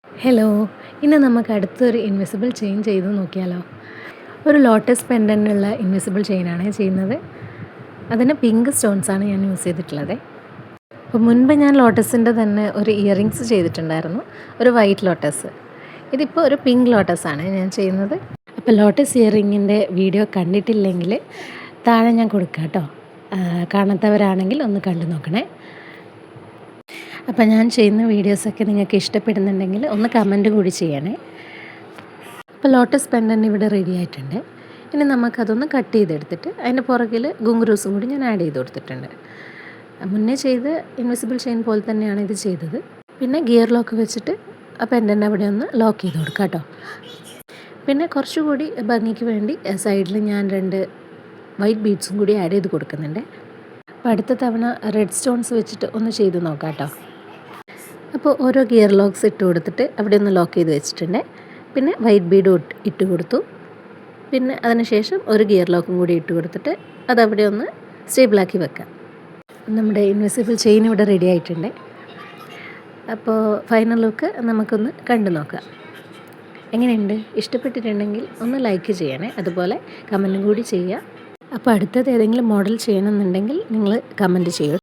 Hello, ഇന്ന് നമുക്ക് അടുത്തൊരു ഇൻവിസിബിൾ ചെയിൻ ചെയ്ത് നോക്കിയാലോ? ഒരു ലോട്ടസ് പെൻഡൻ്റുള്ള ഇൻവിസിബിൾ ചെയിനാണ് ചെയ്യുന്നത്. അതിന് പിങ്ക് സ്റ്റോൺസാണ് ഞാൻ യൂസ് ചെയ്തിട്ടുള്ളത്. അപ്പോൾ മുൻപ് ഞാൻ ലോട്ടസിൻ്റെ തന്നെ ഒരു ഇയറിങ്സ് ചെയ്തിട്ടുണ്ടായിരുന്നു, ഒരു വൈറ്റ് ലോട്ടസ്. ഇതിപ്പോൾ ഒരു പിങ്ക് ലോട്ടസാണ് ഞാൻ ചെയ്യുന്നത്. അപ്പോൾ ലോട്ടസ് ഇയറിങ്ങിൻ്റെ വീഡിയോ കണ്ടിട്ടില്ലെങ്കിൽ താഴെ ഞാൻ കൊടുക്കാം കേട്ടോ. കാണാത്തവരാണെങ്കിൽ ഒന്ന് കണ്ടു നോക്കണേ. അപ്പോൾ ഞാൻ ചെയ്യുന്ന വീഡിയോസൊക്കെ നിങ്ങൾക്ക് ഇഷ്ടപ്പെടുന്നുണ്ടെങ്കിൽ ഒന്ന് കമൻറ്റ് കൂടി ചെയ്യണേ. അപ്പോൾ ലോട്ടസ് പെൻഡൻ്റ് ഇവിടെ റെഡി ആയിട്ടുണ്ട്. ഇനി നമുക്കതൊന്ന് കട്ട് ചെയ്തെടുത്തിട്ട് അതിൻ്റെ പുറകിൽ ഗുങ്കുറൂസും കൂടി ഞാൻ ആഡ് ചെയ്ത് കൊടുത്തിട്ടുണ്ട്. മുന്നേ ചെയ്ത് ഇൻവിസിബിൾ ചെയിൻ പോലെ തന്നെയാണ് ഇത് ചെയ്തത്. പിന്നെ ഗിയർ ലോക്ക് വെച്ചിട്ട് ആ പെൻഡൻ്റ് അവിടെ ഒന്ന് ലോക്ക് ചെയ്ത് കൊടുക്കാം കേട്ടോ. പിന്നെ കുറച്ചുകൂടി ഭംഗിക്ക് വേണ്ടി സൈഡിൽ ഞാൻ 2 വൈറ്റ് ബീഡ്സും കൂടി ആഡ് ചെയ്ത് കൊടുക്കുന്നുണ്ട്. അപ്പോൾ അടുത്ത തവണ റെഡ് സ്റ്റോൺസ് വെച്ചിട്ട് ഒന്ന് ചെയ്ത് നോക്കാം കേട്ടോ. അപ്പോൾ ഓരോ ഗിയർ ലോക്സ് ഇട്ട് കൊടുത്തിട്ട് അവിടെ ഒന്ന് ലോക്ക് ചെയ്ത് വെച്ചിട്ടുണ്ട്. പിന്നെ വൈറ്റ് ബീഡ് ഇട്ട് കൊടുത്തു. പിന്നെ അതിനുശേഷം ഒരു ഗിയർ ലോക്കും കൂടി ഇട്ട് കൊടുത്തിട്ട് അതവിടെ ഒന്ന് സ്റ്റേബിളാക്കി വെക്കാം. നമ്മുടെ ഇൻവിസിബിൾ ചെയിൻ ഇവിടെ റെഡി ആയിട്ടുണ്ട്. അപ്പോൾ ഫൈനൽ ലുക്ക് നമുക്കൊന്ന് കണ്ടു നോക്കാം. എങ്ങനെയുണ്ട്? ഇഷ്ടപ്പെട്ടിട്ടുണ്ടെങ്കിൽ ഒന്ന് ലൈക്ക് ചെയ്യണേ, അതുപോലെ കമൻറ്റും കൂടി ചെയ്യുക. അപ്പോൾ അടുത്തത് ഏതെങ്കിലും മോഡൽ ചെയ്യണമെന്നുണ്ടെങ്കിൽ നിങ്ങൾ കമൻറ്റ് ചെയ്യൂ.